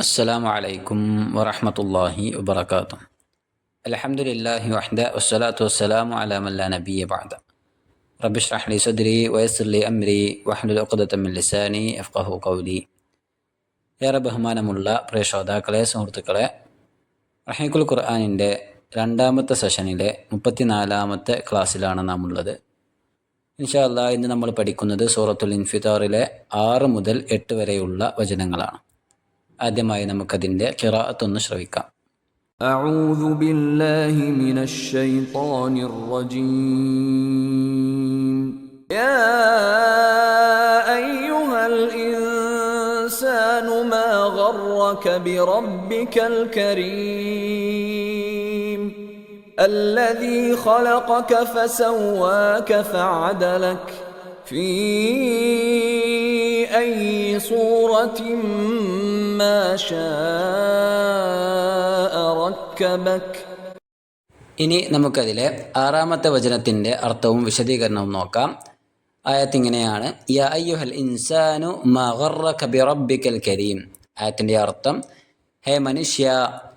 അസ്സലാമു അലൈക്കും വറഹ്മത്തുള്ളാഹി വബറകാതുഹു. അൽഹംദുലില്ലാഹി വഹ്ദ വസ്സലാത്തു വസ്സലാമു അലാ മൻ ലാ നബിയ്യ ബഅദ. റബ്ബി ഇശ്റഹ് ലി സദ്രി വയസ്സിർ ലി അംരി വഹ്ലുൽ ഉഖ്ദത മിൻ ലിസാനി യഫ്ഖഹു ഖൗലി. ഏറെ ബഹുമാനമുള്ള പ്രിയ ശ്രോതാക്കളെ, സുഹൃത്തുക്കളെ, റഹീഖുൽ ഖുർആനിൻ്റെ രണ്ടാമത്തെ സെഷനിലെ 34-ാമത്തെ ക്ലാസ്സിലാണ് നാം ഉള്ളത്. ഇൻഷാ അല്ലാഹ് ഇന്ന് നമ്മൾ പഠിക്കുന്നത് സൂറത്തുൽ ഇൻഫിതാറിലെ 6 മുതൽ 8 വരെയുള്ള വചനങ്ങളാണ്. ആദ്യമായി നമുക്കതിൻ്റെ ഖിറാഅത്ത് ഒന്ന് ശ്രവിക്കാം. أعوذ بالله من الشيطان الرجيم. يا أيها الإنسان ما غرك بربك الكريم الذي خلقك فسواك فعدلك في أي صورة ما شاء ركبك. ഇനി നമുക്കതിലെ 6-ാമത്തെ വചനത്തിൻ്റെ അർത്ഥവും വിശദീകരണവും നോക്കാം. ആയത്ത് ഇങ്ങനെയാണ്: യാ അയ്യുഹൽ ഇൻസാനു മാ ഗർറക ബിറബ്ബിക്കൽ കരീം. ആയത്തിൻ്റെ അർത്ഥം: ഹേ മനുഷ്യ,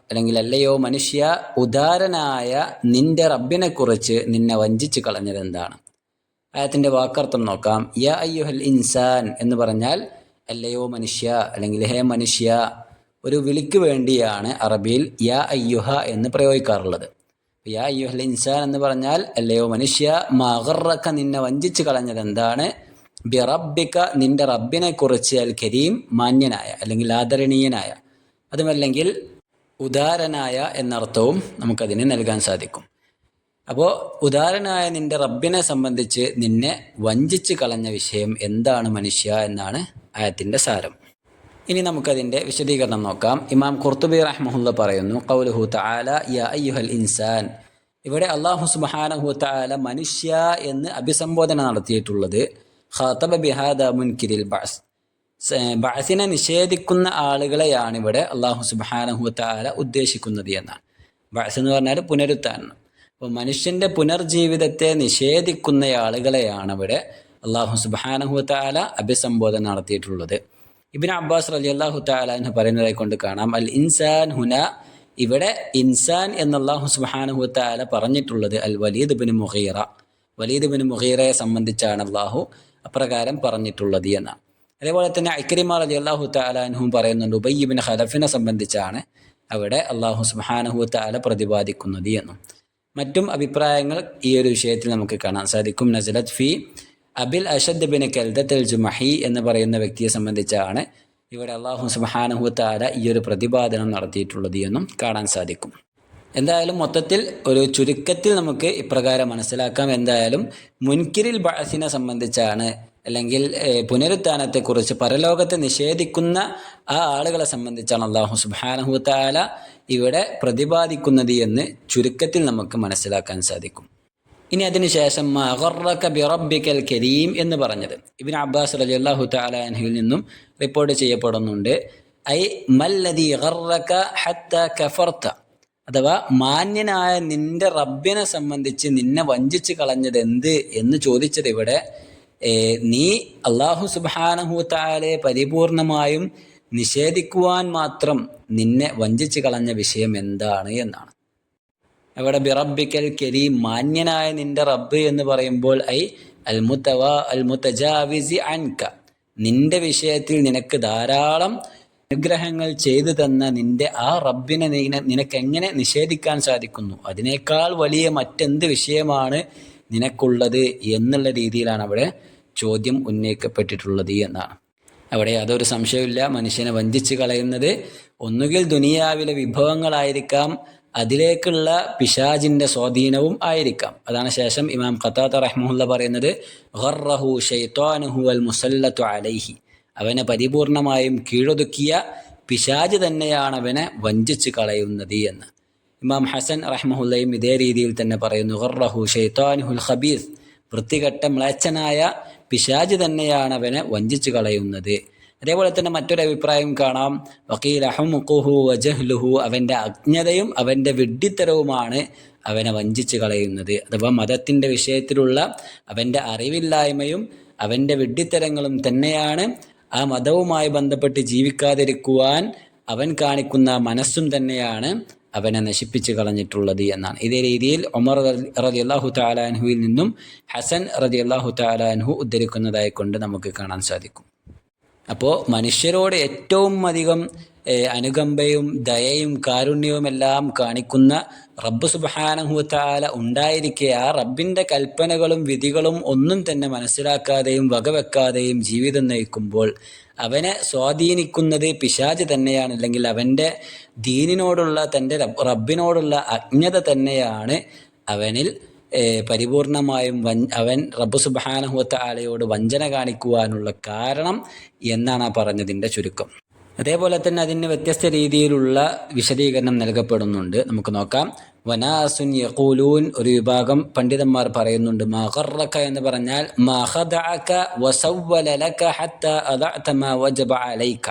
അല്ലെങ്കിൽ അല്ലയോ മനുഷ്യ, ഉദാരനായ നിന്റെ റബ്ബിനെക്കുറിച്ച് നിന്നെ വഞ്ചിച്ച് കളഞ്ഞതെന്താണ്? ആയത്തിൻ്റെ വാക്കർത്ഥം നോക്കാം. യാ അയ്യുഹൽ ഇൻസാൻ എന്ന് പറഞ്ഞാൽ അല്ലയോ മനുഷ്യ, അല്ലെങ്കിൽ ഹേ മനുഷ്യ. ഒരു വിളിക്ക് വേണ്ടിയാണ് അറബിയിൽ യാ അയ്യുഹ എന്ന് പ്രയോഗിക്കാറുള്ളത്. യാ അയ്യുഹൽ ഇൻസാൻ എന്ന് പറഞ്ഞാൽ അല്ലയോ മനുഷ്യ, മാ ഗർറക നിന്നെ വഞ്ചിച്ച് കളഞ്ഞതെന്താണ്, ബിറബ്ബിക നിന്റെ റബ്ബിനെ കുറിച്ച്, അൽ കരീം മാന്യനായ അല്ലെങ്കിൽ ആദരണീയനായ, അതുമല്ലെങ്കിൽ ഉദാരനായ എന്നർത്ഥവും നമുക്കതിന് നൽകാൻ സാധിക്കും. അപ്പോൾ ഉദാരനായ നിന്റെ റബ്ബിനെ സംബന്ധിച്ച് നിന്നെ വഞ്ചിച്ച് കളഞ്ഞ വിഷയം എന്താണ് മനുഷ്യ എന്നാണ് ആയത്തിൻ്റെ സാരം. ഇനി നമുക്കതിൻ്റെ വിശദീകരണം നോക്കാം. ഇമാം ഖുർത്തുബി റഹ്മഹുല്ലാ പറയുന്നു: ഖൗലുഹു തആല യാ അയ്യുഹൽ ഇൻസാൻ. ഇവിടെ അല്ലാഹു സുബ്ഹാനഹു വതആല മനുഷ്യ എന്ന് അഭിസംബോധന നടത്തിയിട്ടുള്ളത് ഖാതബ ബിഹാദ മുൻകിരിൽ ബഅസ്, ബഅസിനെ നിഷേധിക്കുന്ന ആളുകളെയാണ് ഇവിടെ അല്ലാഹു സുബ്ഹാനഹു വതആല ഉദ്ദേശിക്കുന്നത് എന്നാണ്. ബഅസ് എന്ന് പറഞ്ഞാൽ പുനരുത്ഥാനം. അപ്പോൾ മനുഷ്യൻ്റെ പുനർജീവിതത്തെ നിഷേധിക്കുന്ന ആളുകളെയാണ് ഇവിടെ അല്ലാഹു സുബ്ഹാനഹു വതആല അഭിസംബോധന നടത്തിയിട്ടുള്ളത്. ഇബ്നു അബ്ബാസ് റളിയല്ലാഹു തആല അൻഹു പറയുന്നതായി കൊണ്ട് കാണാം: അൽ ഇൻസാൻ ഹുന, ഇവിടെ ഇൻസാൻ എന്ന് അല്ലാഹു സുബ്ഹാനഹു വതആല പറഞ്ഞിട്ടുള്ളത് അൽ വലീദ് ബിൻ മുഗീറ, വലീദ് ബിൻ മുഗീറയെ സംബന്ധിച്ചാണ് അല്ലാഹു അപ്രകാരം പറഞ്ഞിട്ടുള്ളത് എന്നാണ്. അതേപോലെ തന്നെ ഇക്രിമ റളിയല്ലാഹു തആല അൻഹു പറയുന്നുണ്ട് ഉബയ്യ് ബിൻ ഖലഫിനെ സംബന്ധിച്ചാണ് അവിടെ അല്ലാഹു സുബ്ഹാനഹു വതആല പ്രതിപാദിക്കുന്നത് എന്നും. മറ്റും അഭിപ്രായങ്ങൾ ഈ ഒരു വിഷയത്തിൽ നമുക്ക് കാണാൻ സാധിക്കും. നസലത് ഫി അബിൽ അഷദ് ബിൻ കൽദത്തുൽ ജുമഹി എന്ന് പറയുന്ന വ്യക്തിയെ സംബന്ധിച്ചാണ് ഇവിടെ അല്ലാഹു സുബ്ഹാനഹു വതആല ഈ ഒരു പ്രതിപാദനം നടത്തിയിട്ടുള്ളത് എന്നും കാണാൻ സാധിക്കും. എന്തായാലും മൊത്തത്തിൽ ഒരു ചുരുക്കത്തിൽ നമുക്ക് ഇപ്രകാരം മനസ്സിലാക്കാം. എന്തായാലും മുൻകിരിൽ ബഅസിനെ സംബന്ധിച്ചാണ്, അല്ലെങ്കിൽ പുനരുത്ഥാനത്തെക്കുറിച്ച്, പരലോകത്തെ നിഷേധിക്കുന്ന ആ ആളുകളെ സംബന്ധിച്ചാണ് അല്ലാഹു സുബ്ഹാനഹു വതആല ഇവിടെ പ്രതിപാദിക്കുന്നത് എന്ന് ചുരുക്കത്തിൽ നമുക്ക് മനസ്സിലാക്കാൻ സാധിക്കും. ഇനി അതിനുശേഷം മാ ഗർറക ബിറബ്ബിക്കൽ കരീം എന്ന് പറഞ്ഞത് ഇബ്നു അബ്ബാസ് റളിയല്ലാഹു തആല അൻഹുവിൽ നിന്നും റിപ്പോർട്ട് ചെയ്യപ്പെടുന്നുണ്ട്. ഐ മല്ലദീ ഗർറക ഹത്താ കഫർത, അഥവാ മാന്യനായ നിന്റെ റബ്ബിനെ സംബന്ധിച്ച് നിന്നെ വഞ്ചിച്ച് കളഞ്ഞത് എന്ത് എന്ന് ചോദിച്ചത് ഇവിടെ നീ അല്ലാഹു സുബ്ഹാനഹു വതആലയെ പരിപൂർണമായും നിഷേധിക്കുവാൻ മാത്രം നിന്നെ വഞ്ചിച്ച് കളഞ്ഞ വിഷയം എന്താണ് എന്നാണ്. അവിടെ ബിറബ്ബിക്കൽ കരീം, മാന്യനായ നിന്റെ റബ്ബ് എന്ന് പറയുമ്പോൾ ഐ അൽ മുതജാവിസി അൻക, നിന്റെ വിഷയത്തിൽ നിനക്ക് ധാരാളം അനുഗ്രഹങ്ങൾ ചെയ്തു തന്ന നിന്റെ ആ റബ്ബിനെ നിനക്കെങ്ങനെ നിഷേധിക്കാൻ സാധിക്കുന്നു? അതിനേക്കാൾ വലിയ മറ്റെന്ത് വിഷയമാണ് നിനക്കുള്ളത് എന്നുള്ള രീതിയിലാണ് അവിടെ ചോദ്യം ഉന്നയിക്കപ്പെട്ടിട്ടുള്ളത് എന്നാണ്. അവിടെ യാതൊരു സംശയമില്ല, മനുഷ്യനെ വഞ്ചിച്ച് കളയുന്നത് ഒന്നുകിൽ ദുനിയാവിലെ വിഭവങ്ങളായിരിക്കാം, അതിലേക്കുള്ള പിശാചിൻ്റെ സ്വാധീനവും ആയിരിക്കാം. അതാണ് ശേഷം ഇമാം ഖതാദ റഹ്മഹുല്ലാ പറയുന്നത് ഗർറഹു ശൈത്വാനുഹു അൽ മുസല്ലത്തു അലൈഹി, അവനെ പരിപൂർണമായും കീഴൊതുക്കിയ പിശാച് തന്നെയാണ് അവനെ വഞ്ചിച്ച് കളയുന്നത് എന്ന്. ഇമാം ഹസൻ റഹ്മഹുല്ലയും ഇതേ രീതിയിൽ തന്നെ പറയുന്നു: ഗർറഹു ശൈത്വാനുഹുൽ ഖബീസ്, വൃത്തികെട്ട മ്ലേച്ഛനായ പിശാച് തന്നെയാണ് അവനെ വഞ്ചിച്ച് കളയുന്നത്. അതേപോലെ തന്നെ മറ്റൊരു അഭിപ്രായം കാണാം: വഖീല ഹുമുഖുഹു വജഹ്ലുഹു, അവൻ്റെ അജ്ഞതയും അവൻ്റെ വിഡ്ഢിത്തരവുമാണ് അവനെ വഞ്ചിച്ച് കളയുന്നത്. അഥവാ മതത്തിൻ്റെ വിഷയത്തിലുള്ള അവൻ്റെ അറിവില്ലായ്മയും അവൻ്റെ വിഡ്ഢിത്തരങ്ങളും തന്നെയാണ് ആ മതവുമായി ബന്ധപ്പെട്ട് ജീവിക്കാതിരിക്കുവാൻ അവൻ കാണിക്കുന്ന മനസ്സും തന്നെയാണ് അവനെ നശിപ്പിച്ച് കളഞ്ഞിട്ടുള്ളത് എന്നാണ്. ഇതേ രീതിയിൽ ഉമർ റളിയല്ലാഹു തആല അൻഹുവിൽ നിന്നും ഹസൻ റളിയല്ലാഹു തആല അൻഹു ഉദ്ധരിക്കുന്നതായി കൊണ്ട് നമുക്ക് കാണാൻ സാധിക്കും. അപ്പോൾ മനുഷ്യരോട് ഏറ്റവും അധികം അനുകമ്പയും ദയയും കാരുണ്യവും എല്ലാം കാണിക്കുന്ന റബ്ബ് സുബ്ഹാനഹു വ തആല ഉണ്ടായിരിക്കെ ആ റബ്ബിൻ്റെ കൽപ്പനകളും വിധികളും ഒന്നും തന്നെ മനസ്സിലാക്കാതെയും വകവെക്കാതെയും ജീവിതം നയിക്കുമ്പോൾ അവനെ സ്വാധീനിക്കുന്നത് പിശാച് തന്നെയാണ്, അല്ലെങ്കിൽ അവൻ്റെ ദീനിനോടുള്ള തൻ്റെ റബ്ബിനോടുള്ള അജ്ഞത തന്നെയാണ് അവനിൽ പരിപൂർണമായും അവൻ റബ്ബ് സുബ്ഹാനഹു വ തആലയോട് വഞ്ചന കാണിക്കുവാനുള്ള കാരണം എന്നാണ് ആ പറഞ്ഞതിൻ്റെ ചുരുക്കം. അതേപോലെ തന്നെ അതിന് വ്യത്യസ്ത രീതിയിലുള്ള വിശദീകരണം നൽകപ്പെടുന്നുണ്ട്. നമുക്ക് നോക്കാം. വനാസുൻ യഖൂലൂൻ, ഒരു വിഭാഗം പണ്ഡിതന്മാർ പറയുന്നുണ്ട്, മാ ഖറക എന്ന് പറഞ്ഞാൽ മാ ഖദഅക വസവ്വല ലക ഹത്താ അദഅത മാ വജബ അലൈക.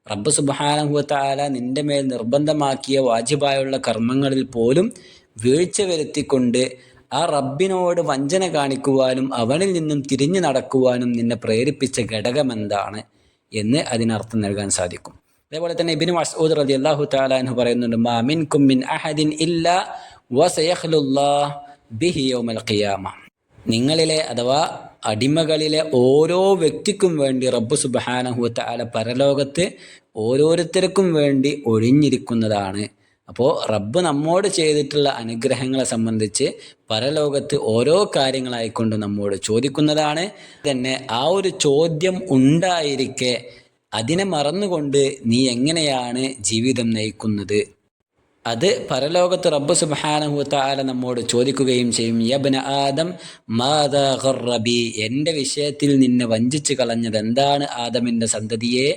റബ്ബ് സുബ്ഹാനഹു വ തആല നിന്റെ മേൽ നിർബന്ധമാക്കിയ വാജിബായുള്ള കർമ്മങ്ങളിൽ പോലും വീഴ്ച വരുത്തിക്കൊണ്ട് ആ റബ്ബിനോട് വഞ്ചന കാണിക്കുവാനും അവനിൽ നിന്നും തിരിഞ്ഞു നടക്കുവാനും നിന്നെ പ്രേരിപ്പിച്ച ഘടകമെന്താണ് എന്ന് അതിനർത്ഥം നൽകാൻ സാധിക്കും. അതേപോലെ തന്നെ ഇബ്നു മസ്ഊദ് റളിയല്ലാഹു തആല അൻഹു പറയുന്നുണ്ട്, മാ മിൻകും മിൻ അഹദിൻ ഇല്ലാ വസയഖ്ലുല്ലാഹ് ബിഹി യൗമൽ ഖിയാമ. നിങ്ങളിലെ അഥവാ അടിമകളിലെ ഓരോ വ്യക്തിക്കും വേണ്ടി റബ്ബ് സുബ്ഹാനഹു വ തആല പരലോകത്ത് ഓരോരുത്തർക്കും വേണ്ടി ഒഴിഞ്ഞിരിക്കുന്നതാണ്. അപ്പോൾ റബ്ബ് നമ്മോട് ചെയ്തിട്ടുള്ള അനുഗ്രഹങ്ങളെ സംബന്ധിച്ച് പരലോകത്ത് ഓരോ കാര്യങ്ങളായിക്കൊണ്ട് നമ്മോട് ചോദിക്കുന്നതാണ്. തന്നെ ആ ഒരു ചോദ്യം ഉണ്ടായിരിക്കെ അതിനെ മറന്നുകൊണ്ട് നീ എങ്ങനെയാണ് ജീവിതം നയിക്കുന്നത്? അത് പരലോകത്ത് റബ്ബ് സുബ്ഹാനഹു വ തആല നമ്മോട് ചോദിക്കുകയും ചെയ്യും, യബ്ന ആദം മാദാ ഖറബി, എൻ്റെ വിഷയത്തിൽ നിന്നെ വഞ്ചിച്ച് കളഞ്ഞത് എന്താണ് ആദമിൻ്റെ സന്തതിയെ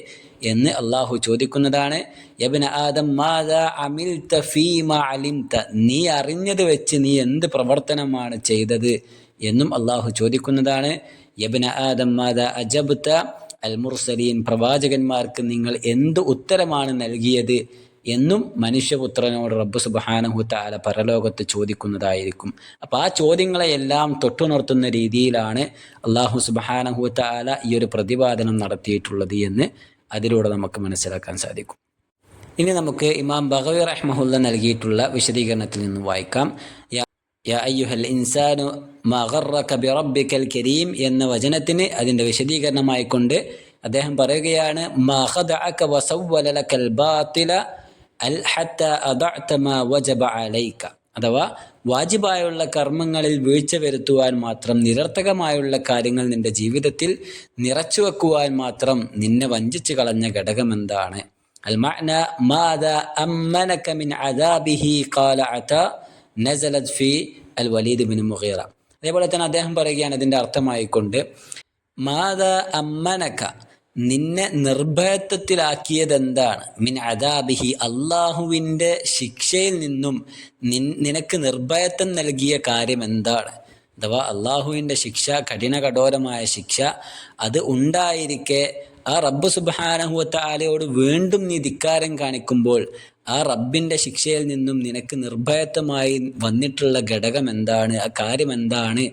എന്ന് അള്ളാഹു ചോദിക്കുന്നതാണ്. യബ്ന ആദം മാദാ അമിൽത ഫീമാ അലിംത, നീ അറിഞ്ഞത് വെച്ച് നീ എന്ത് പ്രവർത്തനമാണ് ചെയ്തത് എന്നും അള്ളാഹു ചോദിക്കുന്നതാണ്. യബ്ന ആദം മാദാ അജബ്ത അൽ മുർസലീൻ, പ്രവാചകന്മാർക്ക് നിങ്ങൾ എന്ത് ഉത്തരമാണ് നൽകിയത് എന്നും മനുഷ്യപുത്രനോട് റബ്ബ് സുബ്ഹാനഹു തആല പരലോകത്ത് ചോദിക്കുന്നതായിരിക്കും. അപ്പോൾ ആ ചോദ്യങ്ങളെയെല്ലാം തൊട്ടുണർത്തുന്ന രീതിയിലാണ് അള്ളാഹു സുബ്ഹാനഹു തആല ഈ ഒരു പ്രതിപാദനം നടത്തിയിട്ടുള്ളത് എന്ന് അതിലൂടെ നമുക്ക് മനസ്സിലാക്കാൻ സാധിക്കും. ഇനി നമുക്ക് ഇമാം ബഗവി റഹ്മഹുല്ല നൽകിയിട്ടുള്ള വിശദീകരണത്തിൽ നിന്ന് വായിക്കാം. യാ അയ്യുഹൽ ഇൻസാനു മാ ഗറക ബിറബ്ബിക്കൽ കരീം എന്ന വചനത്തിന് അതിൻ്റെ വിശദീകരണമായിക്കൊണ്ട് അദ്ദേഹം പറയുകയാണ്, മാ ഖദഅക വസവ്വല ലകൽ ബാതില അൽ ഹത്താ അദഅത മാ വജബ അലൈക. അഥവാ വാജിബായുള്ള കർമ്മങ്ങളിൽ വീഴ്ച വരുത്തുവാൻ മാത്രം, നിരർത്ഥകമായുള്ള കാര്യങ്ങൾ നിന്റെ ജീവിതത്തിൽ നിറച്ചു വെക്കുവാൻ മാത്രം നിന്നെ വഞ്ചിച്ചു കളഞ്ഞ ഘടകം എന്താണ്? അൽ മഅന മാദാ അമ്മനക മിൻ അദാബിഹി ഖാല അതാ നസലത് ഫി അൽ വലീദ് ബിൻ മുഗീറ. അതേപോലെ തന്നെ അദ്ദേഹം പറയുകയാണ് ഇതിൻ്റെ അർത്ഥമായിക്കൊണ്ട്, മാദാ അമ്മനക, നിന്നെ നിർഭയത്വത്തിലാക്കിയത് എന്താണ്? മിൻ അദാബിഹി, അള്ളാഹുവിൻ്റെ ശിക്ഷയിൽ നിന്നും നിനക്ക് നിർഭയത്വം നൽകിയ കാര്യം എന്താണ്? അഥവാ അള്ളാഹുവിൻ്റെ ശിക്ഷ, കഠോരമായ ശിക്ഷ, അത് ഉണ്ടായിരിക്കെ ആ റബ്ബ് സുബ്ഹാനഹു വ തആലയോട് വീണ്ടും നീ ധിക്കാരം കാണിക്കുമ്പോൾ ആ റബ്ബിൻ്റെ ശിക്ഷയിൽ നിന്നും നിനക്ക് നിർഭയത്വമായി വന്നിട്ടുള്ള ഘടകം എന്താണ്? ആ കാര്യം എന്താണ്?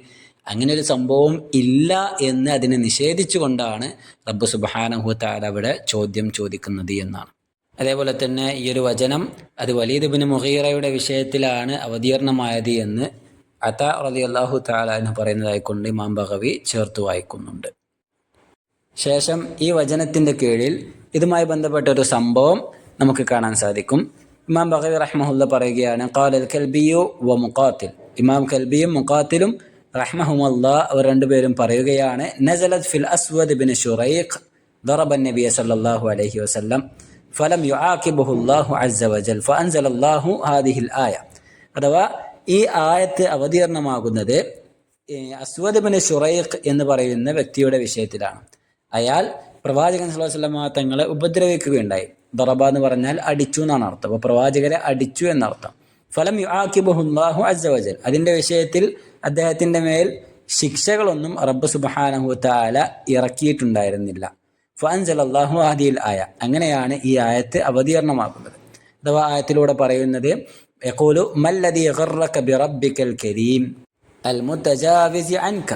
അങ്ങനെ ഒരു സംഭവം ഇല്ല എന്ന് അതിനെ നിഷേധിച്ചുകൊണ്ടാണ് റബ്ബ് സുബ്ഹാനഹു വ തആല അവിടെ ചോദ്യം ചോദിക്കുന്നത് എന്നാണ്. അതേപോലെ തന്നെ ഈ ഒരു വചനം അത് വലീദ് ബിൻ മുഗീറയുടെ വിഷയത്തിലാണ് അവതീർണമായത് എന്ന് അതാ റളിയല്ലാഹു തആല അൻഹു പറയുന്നതായിക്കൊണ്ട് ഇമാം ബഗവി ചേർത്ത് വായിക്കുന്നുണ്ട്. ശേഷം ഈ വചനത്തിൻ്റെ കീഴിൽ ഇതുമായി ബന്ധപ്പെട്ട ഒരു സംഭവം നമുക്ക് കാണാൻ സാധിക്കും. ഇമാം ബഗവി റഹ്മഹുല്ല പറയുകയാണ്, ഖാലൽ കൽബിയു വ മുഖാത്തിൽ, ഇമാം കൽബിയും മുഖാത്തിലും റഹ്മഹുമുല്ലാ അവർ രണ്ടുപേരും പറയുകയാണ്, നസലത് ഫിൽ അസ്വദ് ബിൻ ശുറൈഖ് ضرب النبي صلى الله عليه وسلم فلم يعاقبه الله عز وجل فأنزل الله هذه الآية. അഥവാ ഈ ആയത്ത് അവതീർണമാകുന്നത് അസ്വദ് ബിൻ ശുറൈഖ് എന്ന് പറയുന്ന വ്യക്തിയുടെ വിഷയത്തിലാണ്. അയാൾ പ്രവാചകൻ സ്വല്ലല്ലാഹു അലൈഹി വസല്ലം തങ്ങളെ ഉപദ്രവിക്കുകയുണ്ടായി. ദറബ എന്ന് പറഞ്ഞാൽ അടിച്ചു എന്നാണ് അർത്ഥം. അപ്പോൾ പ്രവാചകരെ അടിച്ചു എന്നർത്ഥം. ഫലം യുആഖിബുഹുല്ലാഹു അസ്സ വജൽ, അതിൻ്റെ വിഷയത്തിൽ അദ്ദേഹത്തിൻ്റെ മേൽ ശിക്ഷകളൊന്നും റബ്ബ് സുബ്ഹാനഹു വ തആല ഇറക്കിയിട്ടുണ്ടായിരുന്നില്ല. ഫഅൻസലല്ലാഹു ഹാദിഹിൽ ആയ, അങ്ങനെയാണ് ഈ ആയത്ത് അവതീർണമാക്കുന്നത്. അഥവാ ആയത്തിലൂടെ പറയുന്നത്, യഖൂലു മല്ലദീ ഗറക ബിറബ്ബിക്കൽ കരീം അൽ മുതജാവിസി അൻക,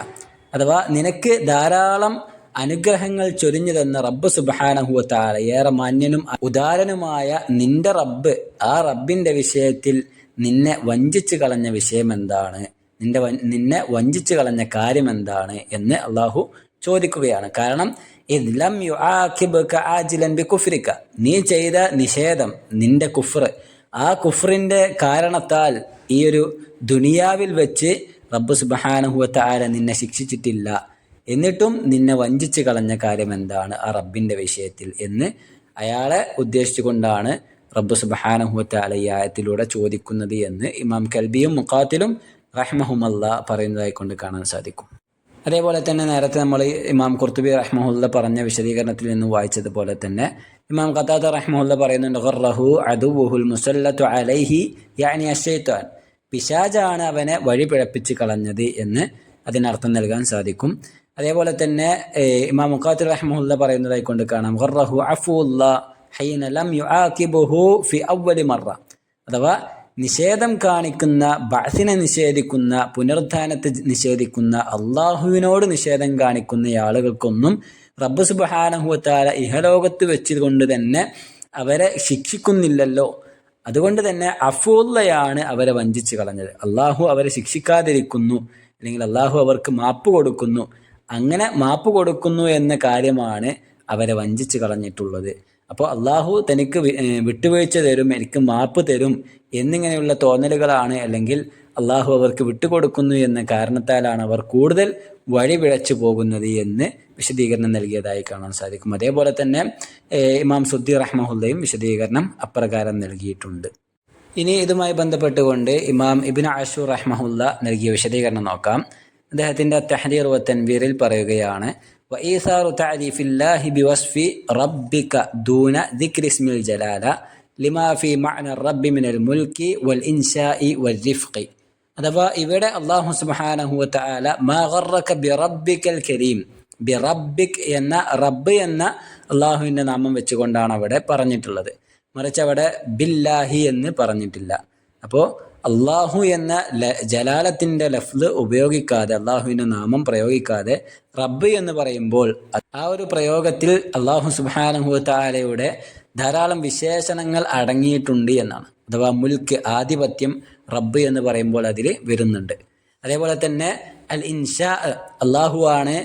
അഥവാ നിനക്ക് ധാരാളം അനുഗ്രഹങ്ങൾ ചൊരിഞ്ഞു തന്ന റബ്ബ് സുബ്ഹാനഹു വ തആല, ഏറെ മാന്യനും ഉദാരനുമായ നിന്റെ റബ്ബ്, ആ റബ്ബിന്റെ വിഷയത്തിൽ നിന്നെ വഞ്ചിച്ചു കളഞ്ഞ വിഷയം എന്താണ്, നിന്നെ വഞ്ചിച്ചു കളഞ്ഞ കാര്യം എന്താണ് എന്ന് അള്ളാഹു ചോദിക്കുകയാണ്. കാരണം ഇദ്ലം യുആഖിബക ആജിലൻ ബികുഫ്രിക, നീ ചെയ്ത നിഷേധം, നിന്റെ കുഫ്ർ, ആ കുഫ്റിന്റെ കാരണത്താൽ ഈ ഒരു ദുനിയാവിൽ വെച്ച് റബ്ബ് സുബ്ഹാനഹു വ തആല നിന്നെ ശിക്ഷിച്ചിട്ടില്ല, എന്നിട്ടും നിന്നെ വഞ്ചിച്ചു കളഞ്ഞ കാര്യം എന്താണ് ആ റബ്ബിന്റെ വിഷയത്തിൽ എന്ന് അയാളെ ഉദ്ദേശിച്ചുകൊണ്ടാണ് റബ്ബ് സുബ്ഹാനഹു വ തആല ഈ ആയത്തിലൂടെ ചോദിക്കുന്നത് എന്ന് ഇമാം കൽബിയും മുഖാത്തിലും റഹ്മഹുമല്ലാ പറയുന്നതായി കൊണ്ട് കാണാൻ സാധിക്കും. അതേപോലെ തന്നെ നേരത്തെ നമ്മൾ ഇമാം ഖുർത്തുബി റഹ്മഹുല്ല പറഞ്ഞ വിശദീകരണത്തിൽ നിന്ന് വായിച്ചതുപോലെ തന്നെ ഇമാം ഖതാദ റഹ്മഹുല്ല പറയുന്നുണ്ട്, ഖറഹു അദുവുഹുൽ മുസല്ലത്തു അലൈഹി യഅനി അശ്ശൈത്താൻ, പിശാചാണ് അവനെ വഴി പിഴപ്പിച്ച് കളഞ്ഞത് എന്ന് അതിനർത്ഥം നൽകാൻ സാധിക്കും. അതേപോലെ തന്നെ ഇമാം മുഖാത്തിർ റഹ്മഹുല്ല പറയുന്നതായി കൊണ്ട് കാണാം, ഖറഹു അഫുല്ലാ ഹൈന ലം യുആഖിബുഹു ഫി അവ്വലി മറ, അഥവാ നിഷേധം കാണിക്കുന്ന, ബഅസിനെ നിഷേധിക്കുന്ന, പുനരുത്ഥാനത്തെ നിഷേധിക്കുന്ന, അള്ളാഹുവിനോട് നിഷേധം കാണിക്കുന്ന ആളുകൾക്കൊന്നും റബ്ബ് സുബ്ഹാനഹു വ തആല ഇഹലോകത്ത് വെച്ചുകൊണ്ട് തന്നെ അവരെ ശിക്ഷിക്കുന്നില്ലല്ലോ. അതുകൊണ്ട് തന്നെ അഫൂല്ലയാണ് അവരെ വഞ്ചിച്ച് കളഞ്ഞത്. അള്ളാഹു അവരെ ശിക്ഷിക്കാതിരിക്കുന്നു, അല്ലെങ്കിൽ അള്ളാഹു അവർക്ക് മാപ്പ് കൊടുക്കുന്നു. അങ്ങനെ മാപ്പ് കൊടുക്കുന്നു എന്ന കാര്യമാണ് അവരെ വഞ്ചിച്ച് കളഞ്ഞിട്ടുള്ളത്. അപ്പോൾ അള്ളാഹു തനിക്ക് വിട്ടുവീഴ്ച തരും, എനിക്ക് മാപ്പ് തരും എന്നിങ്ങനെയുള്ള തോന്നലുകളാണ്, അല്ലെങ്കിൽ അള്ളാഹു അവർക്ക് വിട്ടുകൊടുക്കുന്നു എന്ന കാരണത്താലാണ് അവർ കൂടുതൽ വഴി പിഴച്ചു പോകുന്നത് എന്ന് വിശദീകരണം നൽകിയതായി കാണാൻ സാധിക്കും. അതേപോലെ തന്നെ ഇമാം സുദ്ദി റഹ്മഹുല്ലയും വിശദീകരണം അപ്രകാരം നൽകിയിട്ടുണ്ട്. ഇനി ഇതുമായി ബന്ധപ്പെട്ടുകൊണ്ട് ഇമാം ഇബ്നു ആഷൂർ റഹ്മഹുല്ല നൽകിയ വിശദീകരണം നോക്കാം. അദ്ദേഹത്തിൻ്റെ തഹ്ദീർ വ തൻവീറിൽ പറയുകയാണ്, വഈസാറു തഅരീഫില്ലാഹി ബിവസ്ഫി റബ്ബിക ദൂന ദിക്രി ഇസ്മിൽ ജലാല ലിമാ ഫി മഅന റബ്ബി മിനൽ മുൽക്കി വൽ ഇൻശാഇ വൽ റിഫ്ഖി. അഥവാ ഇവിടെ അല്ലാഹു സുബ്ഹാനഹു വ തആല മാ ഗറക ബിറബ്ബിക്കൽ കരീം, ബിറബ്ബിക് എന്ന റബ്ബ് എന്ന അള്ളാഹുവിൻ്റെ നാമം വെച്ചുകൊണ്ടാണ് അവിടെ പറഞ്ഞിട്ടുള്ളത്. മറിച്ച് അവിടെ ബില്ലാഹി എന്ന് പറഞ്ഞിട്ടില്ല. അപ്പോൾ അള്ളാഹു എന്ന ജലാലത്തിൻ്റെ ലഫ്ല് ഉപയോഗിക്കാതെ, അള്ളാഹുവിൻ്റെ നാമം പ്രയോഗിക്കാതെ റബ്ബ് എന്ന് പറയുമ്പോൾ ആ ഒരു പ്രയോഗത്തിൽ അള്ളാഹു സുബ്ഹാനഹു വ തആലയുടെ ധാരാളം വിശേഷണങ്ങൾ അടങ്ങിയിട്ടുണ്ട് എന്നാണ്. അഥവാ മുൽക്ക്, ആധിപത്യം റബ്ബ് എന്ന് പറയുമ്പോൾ അതിൽ വരുന്നുണ്ട്. അതേപോലെ തന്നെ അൽ ഇൻഷാ, അള്ളാഹു ആണ്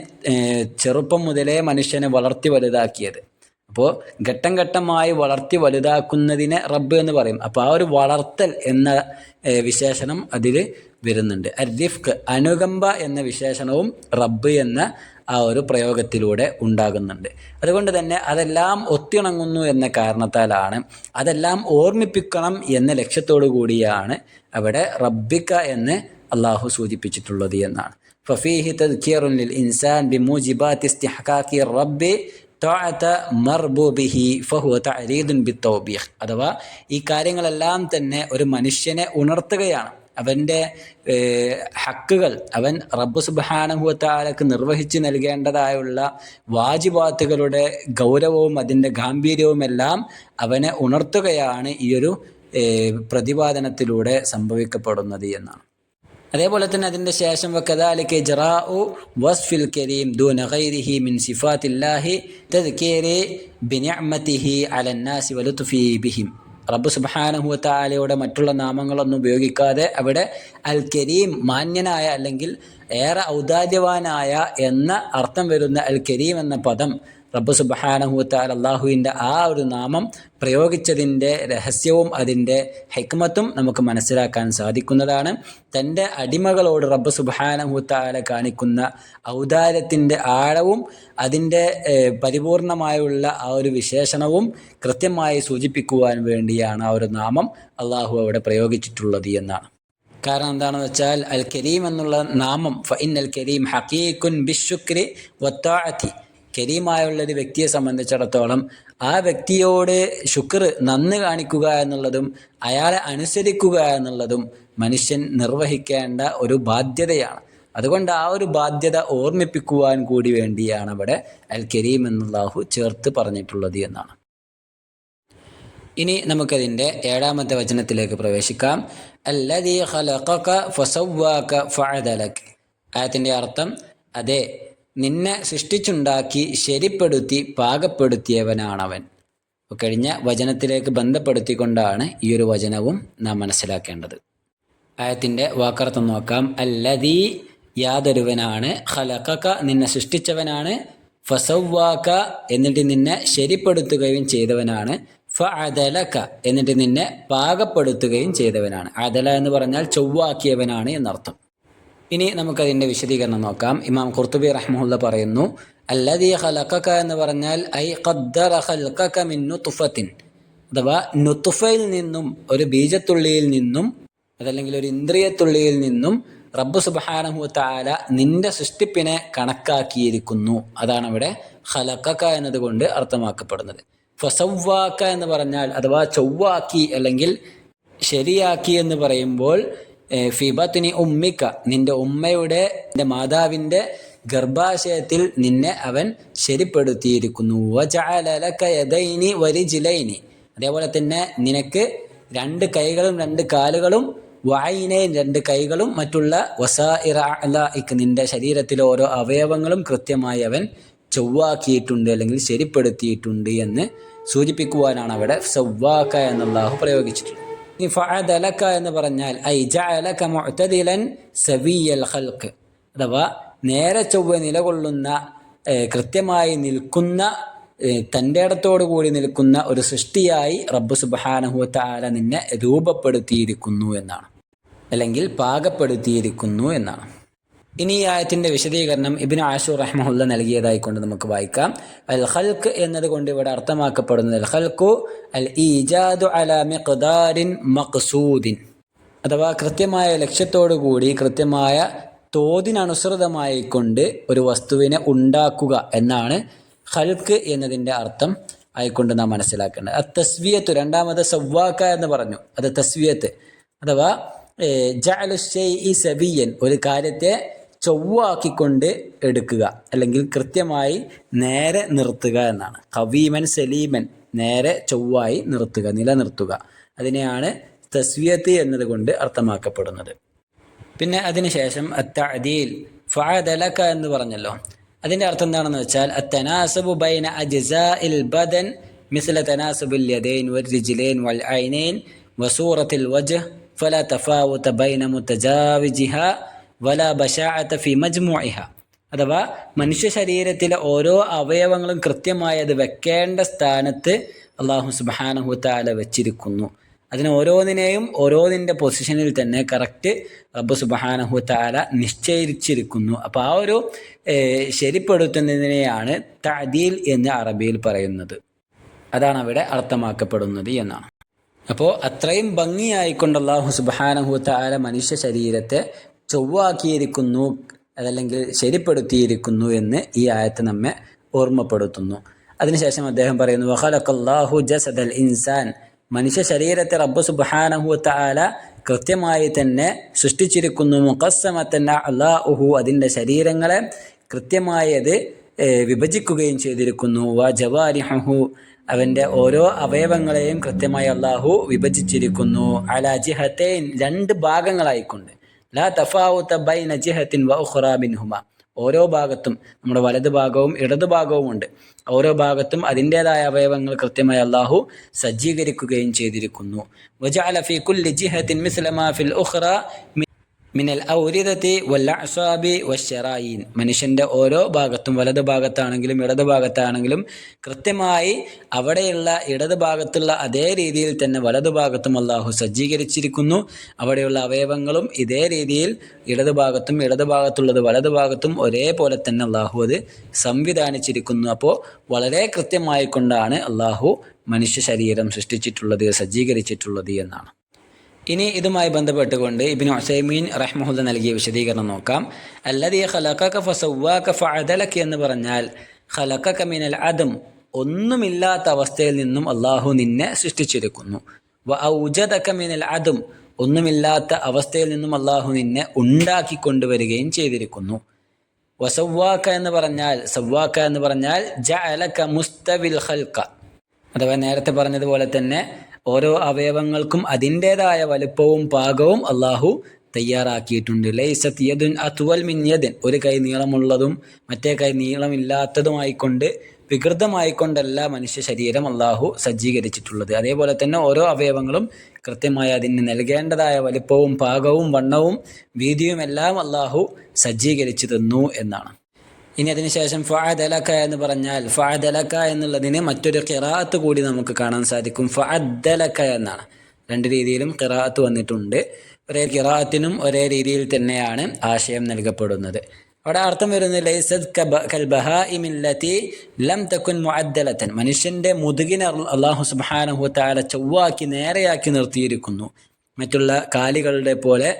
ചെറുപ്പം മുതലേ മനുഷ്യനെ വളർത്തി വലുതാക്കിയത്. അപ്പോൾ ഘട്ടം ഘട്ടമായി വളർത്തി വലുതാക്കുന്നതിനെ റബ്ബ് എന്ന് പറയും. അപ്പോൾ ആ ഒരു വളർത്തൽ എന്ന വിശേഷണം അതിൽ വരുന്നുണ്ട്. അർരിഫ്ഖ്, അനുകമ്പ എന്ന വിശേഷണവും റബ്ബ് എന്ന ആ ഒരു പ്രയോഗത്തിലൂടെ ഉണ്ടാകുന്നുണ്ട്. അതുകൊണ്ട് തന്നെ അതെല്ലാം ഒത്തിണങ്ങുന്നു എന്ന കാരണത്താലാണ്, അതെല്ലാം ഓർമ്മിപ്പിക്കണം എന്ന ലക്ഷ്യത്തോടു കൂടിയാണ് അവിടെ റബ്ബിക എന്ന് അള്ളാഹു സൂചിപ്പിച്ചിട്ടുള്ളത് എന്നാണ്. ഫഫീഹി തദ്കിറുൻ ലിൽ ഇൻസാൻ ബിമൂജിബാത്തി ഇസ്തിഹ്ഖാഖി റബ്ബി തഅത മർബൂബിഹി ഫഹുവ തഅരീദുൻ ബിത്തൗബീഖ്. അഥവാ ഈ കാര്യങ്ങളെല്ലാം തന്നെ ഒരു മനുഷ്യനെ ഉണർത്തുകയാണ്. അവൻ്റെ ഹക്കുകൾ അവൻ റബ്ബ് സുബ്ഹാനഹു വ തആലക്ക് നിർവഹിച്ച് നൽകേണ്ടതായുള്ള വാജിബാത്തുകളുടെ ഗൗരവവും അതിൻ്റെ ഗാംഭീര്യവുമെല്ലാം അവനെ ഉണർത്തുകയാണ് ഈ ഒരു പ്രതിപാദനത്തിലൂടെ സംഭവിക്കപ്പെടുന്നത് എന്നാണ്. അതേപോലെ തന്നെ അതിൻ്റെ ശേഷം വകദാലിക ഇജ്റാഉ വസ്ഫിൽ കരീം ദൂന ഗൈരിഹി മിൻ സിഫാത്തില്ലാഹി തദ്കീരി ബിനിഅമതിഹി അലന്നാസി വലുത്ഫി ബിഹിം. റബ്ബ് സുബ്ഹാനഹു വ തആലയുടെ മറ്റുള്ള നാമങ്ങളൊന്നും ഉപയോഗിക്കാതെ അവിടെ അൽ കരീം, മാന്യനായ അല്ലെങ്കിൽ ഏറെ ഔദാര്യവാനായ എന്ന അർത്ഥം വരുന്ന അൽ കരീം എന്ന പദം റബ്ബ് സുബ്ഹാനഹു വ തആല അല്ലാഹുവിൻ്റെ ആ ഒരു നാമം പ്രയോഗിച്ചതിൻ്റെ രഹസ്യവും അതിൻ്റെ ഹിക്മത്തും നമുക്ക് മനസ്സിലാക്കാൻ സാധിക്കുന്നതാണ്. തൻ്റെ അടിമകളോട് റബ്ബ് സുബ്ഹാനഹു വ തആല കാണിക്കുന്ന ഔദാര്യത്തിൻ്റെ ആഴവും അതിൻ്റെ പരിപൂർണമായുള്ള ആ ഒരു വിശേഷണവും കൃത്യമായി സൂചിപ്പിക്കുവാൻ വേണ്ടിയാണ് ആ ഒരു നാമം അള്ളാഹു അവിടെ പ്രയോഗിച്ചിട്ടുള്ളത് എന്നാണ്. കാരണം എന്താണെന്ന് വെച്ചാൽ അൽ കരീം എന്നുള്ള നാമം ഫഇന്നൽ കരീം ഹഖീഖുൻ ബിശ്ശുക്രി വത്താഅതി, കരീമായുള്ളൊരു വ്യക്തിയെ സംബന്ധിച്ചിടത്തോളം ആ വ്യക്തിയോട് ശുക്ർ, നന്ദി കാണിക്കുക എന്നുള്ളതും അയാളെ അനുസരിക്കുക എന്നുള്ളതും മനുഷ്യൻ നിർവഹിക്കേണ്ട ഒരു ബാധ്യതയാണ്. അതുകൊണ്ട് ആ ഒരു ബാധ്യത ഓർമ്മിപ്പിക്കുവാൻ കൂടി വേണ്ടിയാണ് അവിടെ അൽ കരീം എന്നുള്ളാഹു ചേർത്ത് പറഞ്ഞിട്ടുള്ളത് എന്നാണ്. ഇനി നമുക്കതിൻ്റെ 7ാമത്തെ വചനത്തിലേക്ക് പ്രവേശിക്കാം. അല്ലദീ ഖലഖക ഫസവ്വാക ഫഅദലക. ആയത്തിൻ്റെ അർത്ഥം, അതെ നിന്നെ സൃഷ്ടിച്ചുണ്ടാക്കി ശരിപ്പെടുത്തി പാകപ്പെടുത്തിയവനാണവൻ. കഴിഞ്ഞ വചനത്തിലേക്ക് ബന്ധപ്പെടുത്തിക്കൊണ്ടാണ് ഈ ഒരു വചനവും നാം മനസ്സിലാക്കേണ്ടത്. ആയത്തിൻ്റെ വാക്കർത്ഥം നോക്കാം. അല്ലദീ യാതൊരുവനാണ്, ഖലഖക നിന്നെ സൃഷ്ടിച്ചവനാണ്, ഫസവ്വാക എന്നിട്ട് നിന്നെ ശരിപ്പെടുത്തുകയും ചെയ്തവനാണ്, ഫഅദലക എന്നിട്ട് നിന്നെ പാകപ്പെടുത്തുകയും ചെയ്തവനാണ്. അദല എന്ന് പറഞ്ഞാൽ ചൊവ്വാക്കിയവനാണ് എന്നർത്ഥം. ഇനി നമുക്കതിൻ്റെ വിശദീകരണം നോക്കാം. ഇമാം ഖുർത്തുബി റഹ്മഹുല്ല പറയുന്നു, അല്ലദീ ഖലഖക എന്ന് പറഞ്ഞാൽ ഐ ഖദ്ദറ ഖൽഖക മിൻ നുത്ഫത്തിൻ, അഥവാ നുത്ഫയിൽ നിന്നും, ഒരു ബീജത്തുള്ളിയിൽ നിന്നും അതല്ലെങ്കിൽ ഒരു ഇന്ദ്രിയത്തുള്ളിയിൽ നിന്നും റബ്ബ് സുബ്ഹാനഹു വ തആല നിന്റെ സൃഷ്ടിപ്പിനെ കണക്കാക്കിയിരിക്കുന്നു. അതാണ് അവിടെ ഖലഖക എന്നതുകൊണ്ട് അർത്ഥമാക്കപ്പെടുന്നത്. ഫസവ്വാക എന്ന് പറഞ്ഞാൽ അഥവാ ചൊവ്വാക്കി അല്ലെങ്കിൽ ശരിയാക്കി എന്ന് പറയുമ്പോൾ ഫി ബത്നി ഉമ്മിക, നിന്റെ ഉമ്മയുടെ മാതാവിൻ്റെ ഗർഭാശയത്തിൽ നിന്നെ അവൻ ശരിപ്പെടുത്തിയിരിക്കുന്നു. വജഅല ലക യദൈനി വരിജ്ലൈനി, അതേപോലെ തന്നെ നിനക്ക് 2 കൈകളും 2 കാലുകളും, വഅൈനൈൻ 2 കൈകളും, മറ്റുള്ള വസാഇറ അഅ്ലാഇക് നിന്റെ ശരീരത്തിലെ ഓരോ അവയവങ്ങളും കൃത്യമായി അവൻ ചൊവ്വാക്കിയിട്ടുണ്ട് അല്ലെങ്കിൽ ശരിപ്പെടുത്തിയിട്ടുണ്ട് എന്ന് സൂചിപ്പിക്കുവാനാണ് അവിടെ സവ്വാക എന്നല്ലാഹു പ്രയോഗിച്ചിട്ടുള്ളത്. ഇനി ഫഅദലക എന്ന് പറഞ്ഞാൽ ഐ ജഅലക മുഅ്തദിലൻ സവിയൽ ഖൽഖ്, അഥവാ നേരെ ചൊവ്വ നിലകൊള്ളുന്ന, കൃത്യമായി നിൽക്കുന്ന, തൻ്റെ ഇടത്തോടു കൂടി നിൽക്കുന്ന ഒരു സൃഷ്ടിയായി റബ്ബ് സുബ്ഹാനഹു വ തആല നിന്നെ രൂപപ്പെടുത്തിയിരിക്കുന്നു എന്നാണ്, അല്ലെങ്കിൽ പാകപ്പെടുത്തിയിരിക്കുന്നു എന്നാണ്. ഇനി ഈ ആയത്തിൻ്റെ വിശദീകരണം ഇബ്നു ആശൂർ റഹ്മഹുല്ല നൽകിയതായിക്കൊണ്ട് നമുക്ക് വായിക്കാം. അൽ ഖൽഖ് എന്നതുകൊണ്ട് ഇവിടെ അർത്ഥമാക്കപ്പെടുന്നത് അൽ ഖൽഖു അൽ ഈജാദു അലാ മിഖ്ദാരിൻ മഖ്സൂദിൻ, അഥവാ കൃത്യമായ ലക്ഷ്യത്തോടു കൂടി കൃത്യമായ തോതിനനുസൃതമായിക്കൊണ്ട് ഒരു വസ്തുവിനെ ഉണ്ടാക്കുക എന്നാണ് ഖൽഖ് എന്നതിൻ്റെ അർത്ഥം ആയിക്കൊണ്ട് നാം മനസ്സിലാക്കേണ്ടത്. തസ്വിയത്ത്, രണ്ടാമത് സവ്വാക എന്ന് പറഞ്ഞു, അത് തസ്വിയത്ത് അഥവാ ജഅലു ശൈഇ സവിയൻ, ഒരു കാര്യത്തെ ചൊവ്വാക്കിക്കൊണ്ട് എടുക്കുക അല്ലെങ്കിൽ കൃത്യമായി നേരെ നിർത്തുക എന്നാണ്. ഖവീമൻ സലീമൻ, നേരെ ചൊവ്വായി നിർത്തുക, നിലനിർത്തുക, അതിനെയാണ് തസ്വിയത്ത് എന്നതുകൊണ്ട് അർത്ഥമാക്കപ്പെടുന്നത്. പിന്നെ അതിനുശേഷം അത്തഅദീൽ, ഫഅദലക എന്ന് പറഞ്ഞല്ലോ, അതിൻ്റെ അർത്ഥം എന്താണെന്ന് വെച്ചാൽ അത്തനാസബു ബൈന അജ്സാഇൽ ബദൻ മിസ്ല തനാസബുൽ യദൈൻ വൽരിജ്ലൈൻ വൽ ഐനൈൻ വസൂറത്തിൽ വജ്ഹ് ഫലാ തഫാവുത ബൈന മുതജാവിജിഹ വലാ ബശാഅത ഫി മജ്മുഇഹ, അഥവാ മനുഷ്യ ശരീരത്തിലെ ഓരോ അവയവങ്ങളും കൃത്യമായി അത് വെക്കേണ്ട സ്ഥാനത്ത് അല്ലാഹു സുബ്ഹാനഹു വ തആല വെച്ചിരിക്കുന്നു. അതിന് ഓരോന്നിനെയും ഓരോന്നിൻ്റെ പൊസിഷനിൽ തന്നെ കറക്റ്റ് റബ്ബ് സുബ്ഹാനഹു വ തആല നിശ്ചയിച്ചിരിക്കുന്നു. അപ്പോൾ ആ ഒരു ശരിപ്പെടുത്തുന്നതിനെയാണ് തഅദീൽ എന്ന് അറബിയിൽ പറയുന്നത്. അതാണ് അവിടെ അർത്ഥമാക്കപ്പെടുന്നത് എന്നാണ്. അപ്പോൾ അത്രയും ഭംഗിയായിക്കൊണ്ട് അല്ലാഹു സുബ്ഹാനഹു വ തആല മനുഷ്യ ശരീരത്തെ ചൊവ്വാക്കിയിരിക്കുന്നു, അതല്ലെങ്കിൽ ശരിപ്പെടുത്തിയിരിക്കുന്നു എന്ന് ഈ ആയത്ത് നമ്മെ ഓർമ്മപ്പെടുത്തുന്നു. അതിനുശേഷം അദ്ദേഹം പറയുന്നു വഖലഖല്ലാഹു ജസദൽ ഇൻസാൻ, മനുഷ്യ ശരീരത്തെ റബ്ബ് സുബ്ഹാനഹു വ തആല കൃത്യമായി തന്നെ സൃഷ്ടിച്ചിരിക്കുന്നു. മുഖസ്സമത്തൻ അഅ്ലാഉഹു, അതിൻ്റെ ശരീരങ്ങളെ കൃത്യമായി അത് വിഭജിക്കുകയും ചെയ്തിരിക്കുന്നു. വ ജവാരിഹു, അവൻ്റെ ഓരോ അവയവങ്ങളെയും കൃത്യമായി അല്ലാഹു വിഭജിച്ചിരിക്കുന്നു. അലാ ജിഹതൈൻ, 2 ഭാഗങ്ങളായിക്കൊണ്ട്. ലാ തഫാവുത ബൈന ജിഹത്തിൻ വ ഉഖ്റാ മിൻഹുമ, ഓരോ ഭാഗത്തും, നമ്മുടെ വലതു ഭാഗവും ഇടതു ഭാഗവും ഉണ്ട്, ഓരോ ഭാഗത്തും അതിൻ്റെതായ അവയവങ്ങൾ കൃത്യമായി അല്ലാഹു സജ്ജീകരിക്കുകയും ചെയ്തിരിക്കുന്നു. വജഅല ഫീ കുല്ലി ജിഹത്തിൻ മിസ്ല മാ ഫിൽ ഉഖ്റാ മിനൽ ഔരിദതി വൽ അഅ്സാബി വശറായീൻ, മനുഷ്യൻ്റെ ഓരോ ഭാഗത്തും, വലതു ഭാഗത്താണെങ്കിലും ഇടതു ഭാഗത്താണെങ്കിലും കൃത്യമായി അവിടെയുള്ള ഇടതു ഭാഗത്തുള്ള അതേ രീതിയിൽ തന്നെ വലതു ഭാഗത്തും അല്ലാഹു സജ്ജീകരിച്ചിരിക്കുന്നു. അവിടെയുള്ള അവയവങ്ങളും ഇതേ രീതിയിൽ ഇടതു ഭാഗത്തുള്ളത് വലതു ഭാഗത്തും ഒരേപോലെ തന്നെ അല്ലാഹു അത് സംവിധാനിച്ചിരിക്കുന്നു. അപ്പോൾ വളരെ കൃത്യമായി കൊണ്ടാണ് അല്ലാഹു മനുഷ്യ ശരീരം സൃഷ്ടിച്ചിട്ടുള്ളത്, സജ്ജീകരിച്ചിട്ടുള്ളത് എന്നാണ്. ഇനി ഇതുമായി ബന്ധപ്പെട്ടുകൊണ്ട് ഇബ്നു ഉസൈമീൻ റഹ്മഹുല്ല നൽകിയ വിശദീകരണം നോക്കാം. അല്ലദീ ഖലഖക ഫസവ്വാക ഫഅദലക എന്ന് പറഞ്ഞാൽ ഖലഖക മിനൽ അദം, ഒന്നുമില്ലാത്ത അവസ്ഥയിൽ നിന്നും അല്ലാഹു നിന്നെ സൃഷ്ടിച്ചിരിക്കുന്നു. വ ഔജദക മിനൽ അദം, ഒന്നുമില്ലാത്ത അവസ്ഥയിൽ നിന്നും അല്ലാഹു നിന്നെ ഉണ്ടാക്കി കൊണ്ടുവരികയും ചെയ്തിരിക്കുന്നു. വസവ്വാക എന്ന് പറഞ്ഞാൽ ജഅലക മുസ്തവിൽ ഖൽഖ, അഥവാ നേരത്തെ പറഞ്ഞതുപോലെ തന്നെ ഓരോ അവയവങ്ങൾക്കും അതിൻ്റെതായ വലുപ്പവും പാകവും അല്ലാഹു തയ്യാറാക്കിയിട്ടുണ്ട്. ലൈസത് യദുൻ അത്വൽ മിൻ യദിൻ, ഒരു കൈ നീളമുള്ളതും മറ്റേ കൈ നീളമില്ലാത്തതുമായിക്കൊണ്ട് വികൃതമായിക്കൊണ്ടല്ല മനുഷ്യ ശരീരം അള്ളാഹു സജ്ജീകരിച്ചിട്ടുള്ളത്. അതേപോലെ തന്നെ ഓരോ അവയവങ്ങളും കൃത്യമായി അതിന് നൽകേണ്ടതായ വലിപ്പവും പാകവും വണ്ണവും വീതിയും എല്ലാം അള്ളാഹു സജ്ജീകരിച്ചു തന്നു എന്നാണ്. ഇനി അതിനുശേഷം ഫഅദലക എന്ന് പറഞ്ഞാൽ ഫഅദലക എന്നുള്ളതിന് മറ്റൊരു ഖിറാഅത്ത് കൂടി നമുക്ക് കാണാൻ സാധിക്കും. ഫഅദലക എന്നാണ്. രണ്ട് രീതിയിലും ഖിറാഅത്ത് വന്നിട്ടുണ്ട്. ഒരേ ഖിറാഅത്തിനും ഒരേ രീതിയിൽ തന്നെയാണ് ആശയം നൽകപ്പെടുന്നത്. അവിടെ അർത്ഥം വരുന്നത് ലൈസത് കൽ ബഹാഇമില്ലതി ലം തകുൻ മുഅദ്ദലതൻ, മനുഷ്യന്റെ മുതുകിനെ അല്ലാഹു സുബ്ഹാനഹു വതആല ചൊവ്വാക്കി നേരെയാക്കി നിർത്തിയിരിക്കുന്നു. മറ്റുള്ള കാലികളുടെ പോലെ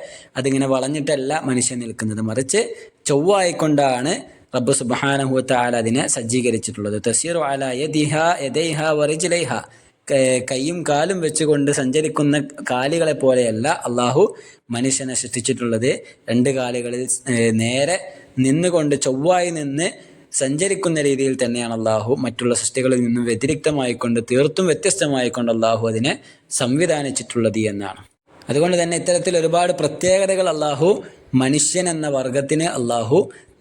അതിങ്ങനെ വളഞ്ഞിട്ടല്ല മനുഷ്യൻ നിൽക്കുന്നത്, മറിച്ച് ചൊവ്വായിക്കൊണ്ടാണ് റബ്ബ് സുബ്ഹാനഹു വതആല അതിനെ സജ്ജീകരിച്ചിട്ടുള്ളത്. തസീറു അലാ യദൈഹ വറിജ്ലൈഹ, കൈയും കാലും വെച്ചുകൊണ്ട് സഞ്ചരിക്കുന്ന കാലികളെ പോലെയല്ല അള്ളാഹു മനുഷ്യനെ സൃഷ്ടിച്ചിട്ടുള്ളത്. രണ്ട് കാലുകളിൽ നേരെ നിന്നുകൊണ്ട് ചൊവ്വായി നിന്ന് സഞ്ചരിക്കുന്ന രീതിയിൽ തന്നെയാണ് അള്ളാഹു മറ്റുള്ള സൃഷ്ടികളിൽ നിന്നും വ്യതിരിക്തമായിക്കൊണ്ട് തീർത്തും വ്യത്യസ്തമായിക്കൊണ്ട് അള്ളാഹു അതിനെ സംവിധാനിച്ചിട്ടുള്ളത് എന്നാണ്. അതുകൊണ്ട് തന്നെ ഇത്തരത്തിൽ ഒരുപാട് പ്രത്യേകതകൾ അള്ളാഹു മനുഷ്യൻ എന്ന വർഗത്തിന് അള്ളാഹു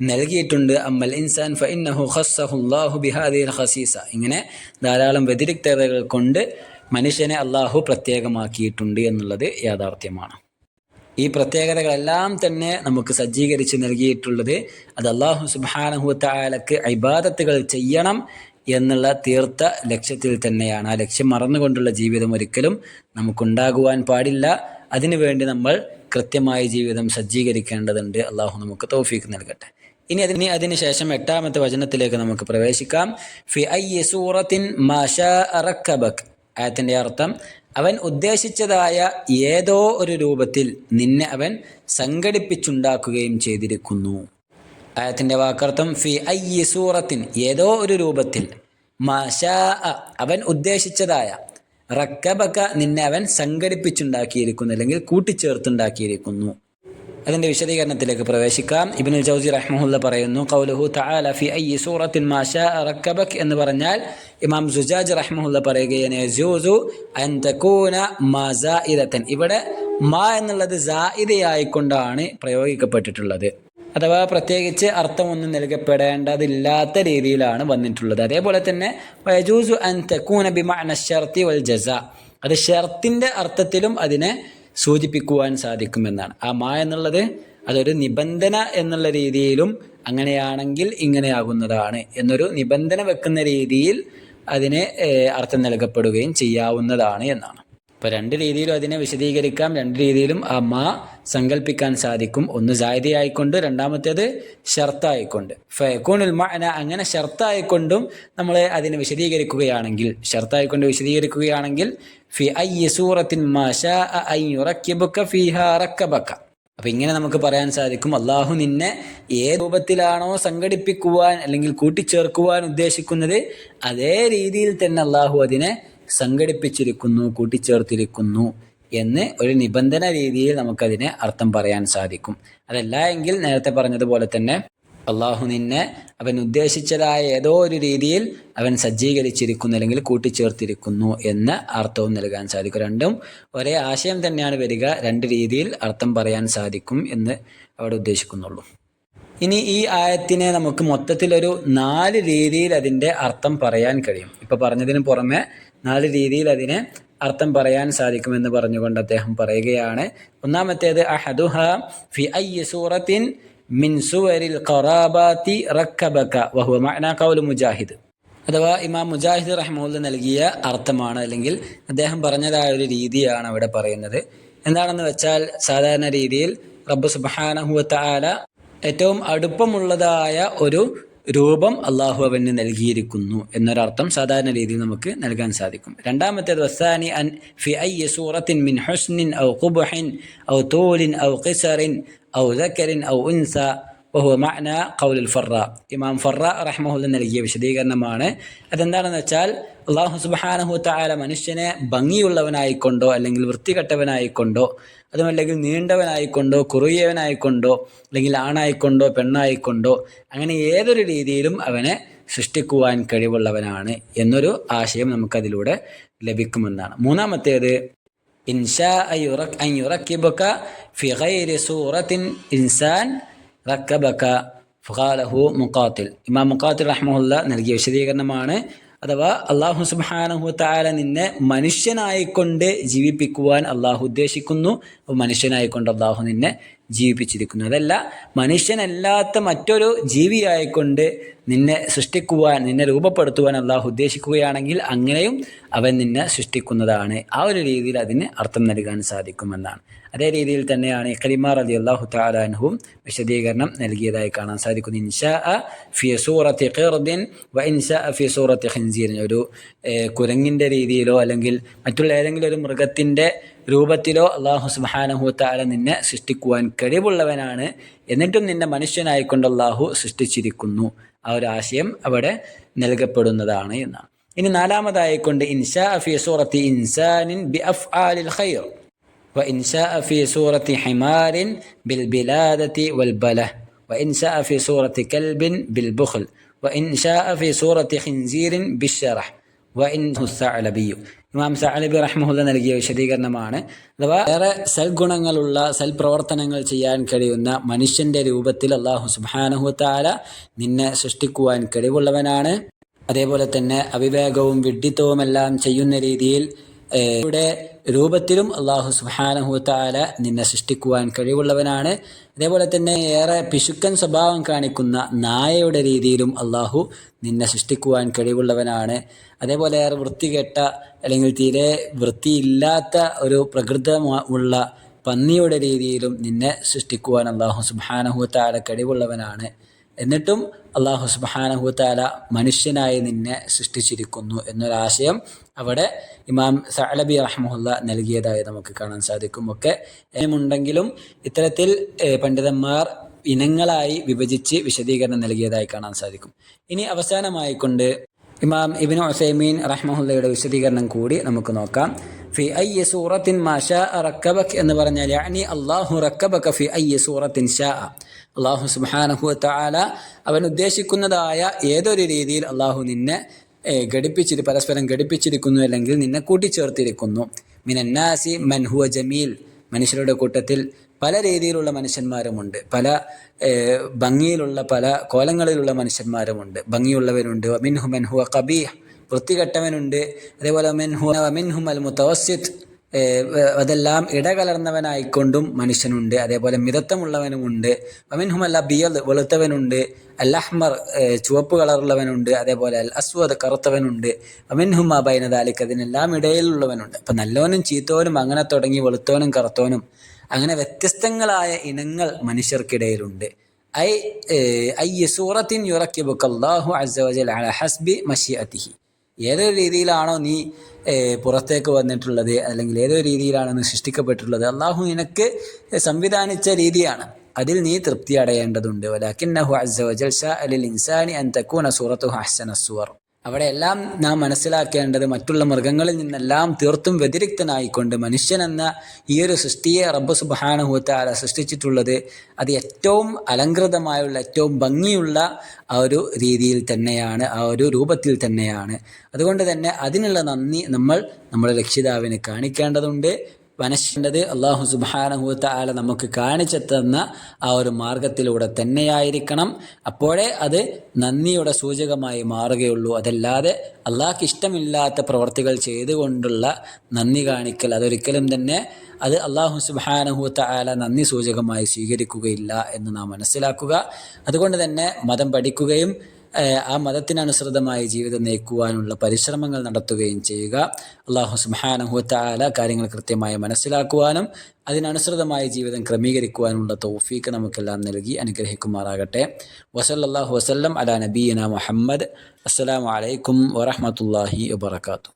നൽകിയിട്ടുണ്ട്. അമ്മൽ ഇൻസാൻ ഫഇന്നഹു ഖസ്സഹുല്ലാഹു ബിഹാദിഹിൽ ഖസീസ, ഇങ്ങനെ ധാരാളം വ്യതിരിക്തതകൾ കൊണ്ട് മനുഷ്യനെ അള്ളാഹു പ്രത്യേകമാക്കിയിട്ടുണ്ട് എന്നുള്ളത് യാഥാർത്ഥ്യമാണ്. ഈ പ്രത്യേകതകളെല്ലാം തന്നെ നമുക്ക് സജ്ജീകരിച്ച് നൽകിയിട്ടുള്ളത് അത് അള്ളാഹു സുബ്ഹാനഹു വതആലക്ക് ഇബാദത്തുകൾ ചെയ്യണം എന്നുള്ള തീർത്ത ലക്ഷ്യത്തിൽ തന്നെയാണ്. ആ ലക്ഷ്യം മറന്നുകൊണ്ടുള്ള ജീവിതം ഒരിക്കലും നമുക്കുണ്ടാകുവാൻ പാടില്ല. അതിനുവേണ്ടി നമ്മൾ കൃത്യമായി ജീവിതം സജ്ജീകരിക്കേണ്ടതുണ്ട്. അള്ളാഹു നമുക്ക് തൗഫീഖ് നൽകട്ടെ. ഇനി അതിനുശേഷം 8-ാമത്തെ വചനത്തിലേക്ക് നമുക്ക് പ്രവേശിക്കാം. ഫി അയ്യി സൂറത്തിൻ മാ ശാഅ റക്കബക്, ആയത്തിന്റെ അർത്ഥം അവൻ ഉദ്ദേശിച്ചതായ ഏതോ ഒരു രൂപത്തിൽ നിന്നെ അവൻ സംഘടിപ്പിച്ചുണ്ടാക്കുകയും ചെയ്തിരിക്കുന്നു. ആയത്തിന്റെ വാക്കർത്ഥം ഫി അയ്യി സൂറത്തിൻ, ഏതോ ഒരു രൂപത്തിൽ, മാ ശാഅ അവൻ ഉദ്ദേശിച്ചതായ, റക്കബക നിന്നെ അവൻ സംഘടിപ്പിച്ചുണ്ടാക്കിയിരിക്കുന്നു അല്ലെങ്കിൽ കൂട്ടിച്ചേർത്തുണ്ടാക്കിയിരിക്കുന്നു. അതിന്റെ വിശദീകരണത്തിലേക്ക് പ്രവേശിക്കാം. ഇബ്നുൽ ജൗസി റഹ്മഹുല്ല പറയുന്നു, ഖൗലുഹു തആല ഫി അയ്യി സൂറത്തിൻ മാ ശാഅ റക്കബക് എന്ന് പറഞ്ഞാൽ ഇമാം സുജാജ് റഹ്മഹുല്ല പറയുകയാണ് യജൂസു അൻ തകൂന മാ സായിദതൻ, ഇവിടെ മാ എന്നുള്ളത് സായിദയായിക്കൊണ്ടാണ് പ്രയോഗിക്കപ്പെട്ടിട്ടുള്ളത്. അഥവാ പ്രത്യേകിച്ച് അർത്ഥമൊന്നും നൽകപ്പെടേണ്ടതില്ലാത്ത രീതിയിലാണ് വന്നിട്ടുള്ളത്. അതേപോലെ തന്നെ വയജൂസു അൻ തകൂന ബിമഅന ശർത്തി വൽ ജസാ, അത് ഷർത്തിന്റെ അർത്ഥത്തിലും അതിനെ സൂചിപ്പിക്കുവാൻ സാധിക്കുമെന്നാണ്. ആ മാ എന്നുള്ളത് അതൊരു നിബന്ധന എന്നുള്ള രീതിയിലും അങ്ങനെയാണെങ്കിൽ ഇങ്ങനെയാകുന്നതാണ് എന്നൊരു നിബന്ധന വെക്കുന്ന രീതിയിൽ അതിന് അർത്ഥം നൽകപ്പെടുകയും ചെയ്യാവുന്നതാണ് എന്നാണ്. അപ്പോൾ രണ്ട് രീതിയിലും അതിനെ വിശദീകരിക്കാം. രണ്ട് രീതിയിലും ആ മാ സങ്കല്പിക്കാൻ സാധിക്കും. ഒന്ന് സായിദയായിക്കൊണ്ട്, രണ്ടാമത്തേത് ഷർത്തായിക്കൊണ്ട്. ഫയകൂനുൽ മഅന, അങ്ങനെ ഷർത്തായിക്കൊണ്ടും നമ്മൾ അതിനെ വിശദീകരിക്കുകയാണെങ്കിൽ ഫി അയ്യി സൂറത്തിൻ മാ ശാഅ അൻ യുറക്കിബക ഫീഹാ റക്കബക. അപ്പം ഇങ്ങനെ നമുക്ക് പറയാൻ സാധിക്കും, അള്ളാഹു നിന്നെ ഏത് രൂപത്തിലാണോ സംഘടിപ്പിക്കുവാൻ അല്ലെങ്കിൽ കൂട്ടിച്ചേർക്കുവാൻ ഉദ്ദേശിക്കുന്നത് അതേ രീതിയിൽ തന്നെ അള്ളാഹു അതിനെ സംഘടിപ്പിച്ചിരിക്കുന്നു, കൂട്ടിച്ചേർത്തിരിക്കുന്നു എന്ന് ഒരു നിബന്ധന രീതിയിൽ നമുക്കതിനെ അർത്ഥം പറയാൻ സാധിക്കും. അതല്ല എങ്കിൽ നേരത്തെ പറഞ്ഞതുപോലെ തന്നെ അള്ളാഹു നിന്നെ അവൻ ഉദ്ദേശിച്ചതായ ഏതോ ഒരു രീതിയിൽ അവൻ സജ്ജീകരിച്ചിരിക്കുന്നു അല്ലെങ്കിൽ കൂട്ടിച്ചേർത്തിരിക്കുന്നു എന്ന അർത്ഥവും നൽകാൻ സാധിക്കും. രണ്ടും ഒരേ ആശയം തന്നെയാണ് വരിക, രണ്ട് രീതിയിൽ അർത്ഥം പറയാൻ സാധിക്കും എന്ന് അവിടെ ഉദ്ദേശിക്കുന്നുള്ളൂ. ഇനി ഈ ആയത്തിനെ നമുക്ക് മൊത്തത്തിലൊരു 4 രീതിയിൽ അതിൻ്റെ അർത്ഥം പറയാൻ കഴിയും. ഇപ്പം പറഞ്ഞതിന് പുറമെ 4 രീതിയിൽ അതിനെ അർത്ഥം പറയാൻ സാധിക്കുമെന്ന് പറഞ്ഞുകൊണ്ട് അദ്ദേഹം പറയുകയാണ്. ഒന്നാമത്തേത് അഹദുഹ ഫി അയ്യി സൂറത്തിൻ മിൻ സുവരിൽ ഖറാബാതി റക്കബക വഹുവ മഅന ഖൗലു മുജാഹിദ്, അഥവാ ഇമാം മുജാഹിദ് റഹ്മത്തുള്ളാഹി നൽകിയ അർത്ഥമാണ്, അല്ലെങ്കിൽ അദ്ദേഹം പറഞ്ഞതായ ഒരു രീതിയാണ് അവിടെ പറയുന്നത്. എന്താണെന്ന് വെച്ചാൽ സാധാരണ രീതിയിൽ റബ്ബ് സുബ്ഹാനഹു വതആല ഏറ്റവും അടുപ്പമുള്ളതായ ഒരു രൂപം അള്ളാഹു അവന് നൽകിയിരിക്കുന്നു എന്നൊരർത്ഥം സാധാരണ രീതിയിൽ നമുക്ക് നൽകാൻ സാധിക്കും. രണ്ടാമത്തേത് വസ്സാനി അൻ ഫി അയ്യി സൂറത്തിൻ മിൻ ഹുസ്നിൻ ഔ ഖുബ്ഹിൻ ഔ തൂലിൻ ഔ ഖിസറിൻ ഔ ദക്കരിൻ ഔ ഉൻസ വഹുവ മഅന ഖൗലുൽ ഫറ. ഇമാം ഫറ റഹ്മഹുല്ലാഹി നൽകിയ വിശദീകരണമാണ്. അതെന്താണെന്ന് വെച്ചാൽ അള്ളാഹു സുബ്ഹാനഹു വതആല മനുഷ്യനെ ഭംഗിയുള്ളവനായിക്കൊണ്ടോ അല്ലെങ്കിൽ വൃത്തികെട്ടവനായിക്കൊണ്ടോ അതുമല്ലെങ്കിൽ നീണ്ടവനായിക്കൊണ്ടോ കുറുകിയവനായിക്കൊണ്ടോ അല്ലെങ്കിൽ ആണായിക്കൊണ്ടോ പെണ്ണായിക്കൊണ്ടോ അങ്ങനെ ഏതൊരു രീതിയിലും അവനെ സൃഷ്ടിക്കുവാൻ കഴിവുള്ളവനാണ് എന്നൊരു ആശയം നമുക്കതിലൂടെ ലഭിക്കുമെന്നാണ്. മൂന്നാമത്തേത് ഇൻഷാ അൻ യുറക്കിബക ഫി ഗൈരി സൂറത്തിൻ ഇൻസാൻ റക്കബക ഫഖാലഹു മുഖാത്തിൽ. ഇമാം മുഖാത്തിൽ റഹ്മഹുല്ല നൽകിയ വിശദീകരണമാണ്. അഥവാ അള്ളാഹു സുബ്ഹാനഹു വതആല നിന്നെ മനുഷ്യനായിക്കൊണ്ട് ജീവിപ്പിക്കുവാൻ അള്ളാഹു ഉദ്ദേശിക്കുന്നു. മനുഷ്യനായിക്കൊണ്ട് അള്ളാഹു നിന്നെ ജീവിപ്പിച്ചിരിക്കുന്നു. അതല്ല മനുഷ്യനല്ലാത്ത മറ്റൊരു ജീവിയായിക്കൊണ്ട് നിന്നെ സൃഷ്ടിക്കുവാൻ, നിന്നെ രൂപപ്പെടുത്തുവാൻ അള്ളാഹു ഉദ്ദേശിക്കുകയാണെങ്കിൽ അങ്ങനെയും അവൻ നിന്നെ സൃഷ്ടിക്കുന്നതാണ്. ആ ഒരു രീതിയിൽ അതിന് അർത്ഥം നൽകാൻ സാധിക്കുമെന്നാണ്. അതേ രീതിയിൽ തന്നെയാണ് ഇക്രിമ റളിയല്ലാഹു തആല അൻഹും വിശദീകരണം നൽകിയതായി കാണാൻ സാധിക്കുന്നു. ഇൻഷാ ഫി സൂറത്തി ഖിർദിൻ വ ഇൻഷാ ഫി സൂറത്തി ഖിൻസീർ. ഒരു കുരങ്ങിൻ്റെ രീതിയിലോ അല്ലെങ്കിൽ മറ്റുള്ള ഏതെങ്കിലും ഒരു മൃഗത്തിൻ്റെ രൂപത്തിലോ അള്ളാഹു സുബ്ഹാനഹു വതആല നിന്നെ സൃഷ്ടിക്കുവാൻ കഴിവുള്ളവനാണ്. എന്നിട്ടും നിന്നെ മനുഷ്യനായിക്കൊണ്ട് അള്ളാഹു സൃഷ്ടിച്ചിരിക്കുന്നു. ആ ഒരു ആശയം അവിടെ നൽകപ്പെടുന്നതാണ് എന്നാണ്. ഇനി നാലാമതായിക്കൊണ്ട് ഇൻഷാ ഫി സൂറത്തി ഇൻസാനിൻ ബി അഫ്ആലിൽ ഖൈർ വ ഇൻഷാ ഫി സൂറത്തി ഹിമാരിൻ ബിൽ ബിലാദതി വൽ ബലഹ് വ ഇൻഷാ ഫി സൂറത്തി കൽബിൻ ബിൽ ബുഖൽ വ ഇൻഷാ ഫി സൂറത്തി ഖിൻസീരിൻ ബിശ്ശറഹ് വ ഇൻഹു സഅലബിയു. ഇമാം സഅലബി റഹ്മഹുല്ല നൽകിയ വിശദീകരണമാണ്. അഥവാ ഏറെ സൽഗുണങ്ങളുള്ള സൽപ്രവർത്തനങ്ങൾ ചെയ്യാൻ കഴിയുന്ന മനുഷ്യന്റെ രൂപത്തിൽ അള്ളാഹു സുബ്ഹാനഹു വതആല നിന്നെ സൃഷ്ടിക്കുവാൻ കഴിവുള്ളവനാണ്. അതേപോലെ തന്നെ അവിവേകവും വിഡ്ഢിത്തവുമെല്ലാം ചെയ്യുന്ന രീതിയിൽ രൂപത്തിലും അള്ളാഹു സുബ്ഹാനഹു വതആല നിന്നെ സൃഷ്ടിക്കുവാൻ കഴിവുള്ളവനാണ്. അതേപോലെ തന്നെ ഏറെ പിശുക്കൻ സ്വഭാവം കാണിക്കുന്ന നായയുടെ രീതിയിലും അള്ളാഹു നിന്നെ സൃഷ്ടിക്കുവാൻ കഴിവുള്ളവനാണ്. അതേപോലെ ഏറെ വൃത്തികെട്ട അല്ലെങ്കിൽ തീരെ വൃത്തിയില്ലാത്ത ഒരു പ്രകൃതമുള്ള പന്നിയുടെ രീതിയിലും നിന്നെ സൃഷ്ടിക്കുവാൻ അള്ളാഹു സുബ്ഹാനഹു വതആല കഴിവുള്ളവനാണ്. എന്നിട്ടും അള്ളാഹു സുബ്ഹാനഹു വതആല മനുഷ്യനായി നിന്നെ സൃഷ്ടിച്ചിരിക്കുന്നു എന്നൊരാശയം അവിടെ ഇമാം സഅലബി റഹ്മഹുല്ല നൽകിയതായി നമുക്ക് കാണാൻ സാധിക്കും. ഒക്കെ ഉണ്ടെങ്കിലും ഇത്തരത്തിൽ പണ്ഡിതന്മാർ ഇനങ്ങളായി വിഭജിച്ച് വിശദീകരണം നൽകിയതായി കാണാൻ സാധിക്കും. ഇനി അവസാനമായിക്കൊണ്ട് ഇമാം ഇബ്നു ഉസൈമീൻ റഹ്മഹുല്ലയുടെ വിശദീകരണം കൂടി നമുക്ക് നോക്കാം. ഫി അയ്യി സൂറത്തിൻ മാ ശാഅ റക്കബക് എന്ന് പറഞ്ഞാൽ യഅനി അല്ലാഹു റക്കബക ഫി അയ്യി സൂറത്തിൻ ശാഅ. അല്ലാഹു സുബ്ഹാനഹു വതആല അവൻ ഉദ്ദേശിക്കുന്നതായ ഏതൊരു രീതിയിൽ അല്ലാഹു നിന്നെ പരസ്പരം ഘടിപ്പിച്ചിരിക്കുന്നു, അല്ലെങ്കിൽ നിന്നെ കൂട്ടിച്ചേർത്തിരിക്കുന്നു. മിനന്നാസി മൻ ഹുവ ജമീൽ. മനുഷ്യരുടെ കൂട്ടത്തിൽ പല രീതിയിലുള്ള മനുഷ്യന്മാരുമുണ്ട്, പല ഭംഗിയിലുള്ള പല കോലങ്ങളിലുള്ള മനുഷ്യന്മാരുമുണ്ട്, ഭംഗിയുള്ളവരുണ്ട്. മിൻഹു മൻ ഹുവ ഖബീഹ്, വൃത്തികെട്ടവനുണ്ട്. അതേപോലെ മിൻഹും അൽ മുതവസ്സിത്ത്, അതെല്ലാം ഇടകലർന്നവനായിക്കൊണ്ടും മനുഷ്യനുണ്ട്. അതേപോലെ മിതത്വമുള്ളവനുമുണ്ട്. മിൻഹും അൽ അബിയദ്, വെളുത്തവനുണ്ട്. അൽ അഹ്മർ, ചുവപ്പ് കളറുള്ളവനുണ്ട്. അതേപോലെ അൽ അസ്വദ്, കറുത്തവനുണ്ട്. മിൻഹും മാ ബൈന ദാലിക, അതിനെല്ലാം ഇടയിലുള്ളവനുണ്ട്. അപ്പം നല്ലവനും ചീത്തവനും അങ്ങനെ തുടങ്ങി വെളുത്തവനും കറുത്തവനും അങ്ങനെ വ്യത്യസ്തങ്ങളായ ഇനങ്ങൾ മനുഷ്യർക്കിടയിലുണ്ട്. അയ്യ സൂറത്തിൻ യുറക്കിബുക അല്ലാഹു അസ്സ വജൽ അലാ ഹസ്ബി മശിഅതിഹി. ഏതൊരു രീതിയിലാണോ നീ പുറത്തേക്ക് വന്നിട്ടുള്ളത്, അല്ലെങ്കിൽ ഏതൊരു രീതിയിലാണോ നീ സൃഷ്ടിക്കപ്പെട്ടിട്ടുള്ളത്, അള്ളാഹു നിനക്ക് സംവിധാനിച്ച രീതിയാണ്. അതിൽ നീ തൃപ്തി അടയേണ്ടതുണ്ട്. വലാകിന്നഹു അസ്സ വജൽ ശാഅ ലിൽ ഇൻസാനി അൻ തകൂന സൂറത്തുഹു അഹ്സന സുവർ. അവിടെയെല്ലാം നാം മനസ്സിലാക്കേണ്ടത് മറ്റുള്ള മൃഗങ്ങളിൽ നിന്നെല്ലാം തീർത്തും വ്യതിരിക്തനായിക്കൊണ്ട് മനുഷ്യനെന്ന ഈ ഒരു സൃഷ്ടിയെ റബ്ബ് സുബ്ഹാനഹു വതആല സൃഷ്ടിച്ചിട്ടുള്ളത് അത് ഏറ്റവും അലങ്കൃതമായുള്ള, ഏറ്റവും ഭംഗിയുള്ള ആ ഒരു രീതിയിൽ തന്നെയാണ്, ആ ഒരു രൂപത്തിൽ തന്നെയാണ്. അതുകൊണ്ട് തന്നെ അതിനുള്ള നന്ദി നമ്മൾ നമ്മുടെ രക്ഷിതാവിന് കാണിക്കേണ്ടതുണ്ട്. മനസ്സിൻ്റെത് അള്ളാഹു സുബ്ഹാനഹു വതആല നമുക്ക് കാണിച്ചു തന്ന ആ ഒരു മാർഗത്തിലൂടെ തന്നെയായിരിക്കണം. അപ്പോഴേ അത് നന്ദിയുടെ സൂചകമായി മാറുകയുള്ളൂ. അതല്ലാതെ അള്ളാഹ്ക്ക് ഇഷ്ടമില്ലാത്ത പ്രവർത്തികൾ ചെയ്തുകൊണ്ടുള്ള നന്ദി കാണിക്കൽ അതൊരിക്കലും തന്നെ അത് അള്ളാഹു സുബ്ഹാനഹു വതആല നന്ദി സൂചകമായി സ്വീകരിക്കുകയില്ല എന്ന് നാം മനസ്സിലാക്കുക. അതുകൊണ്ട് തന്നെ മതം പഠിക്കുകയും ആ മതത്തിനനുസൃതമായ ജീവിതം നയിക്കുവാനുള്ള പരിശ്രമങ്ങൾ നടത്തുകയും ചെയ്യുക. അള്ളാഹു സുബ്ഹാനഹു വതആല കാര്യങ്ങൾ കൃത്യമായി മനസ്സിലാക്കുവാനും അതിനനുസൃതമായ ജീവിതം ക്രമീകരിക്കുവാനുള്ള തൗഫീക്ക് നമുക്കെല്ലാം നൽകി അനുഗ്രഹിക്കുമാറാകട്ടെ. വസല്ലല്ലാഹു വസല്ലം അലാ നബിയിന മുഹമ്മദ്. അസ്സലാമു അലൈക്കും വറഹ്മത്തുള്ളാഹി വബറകാതുഹു.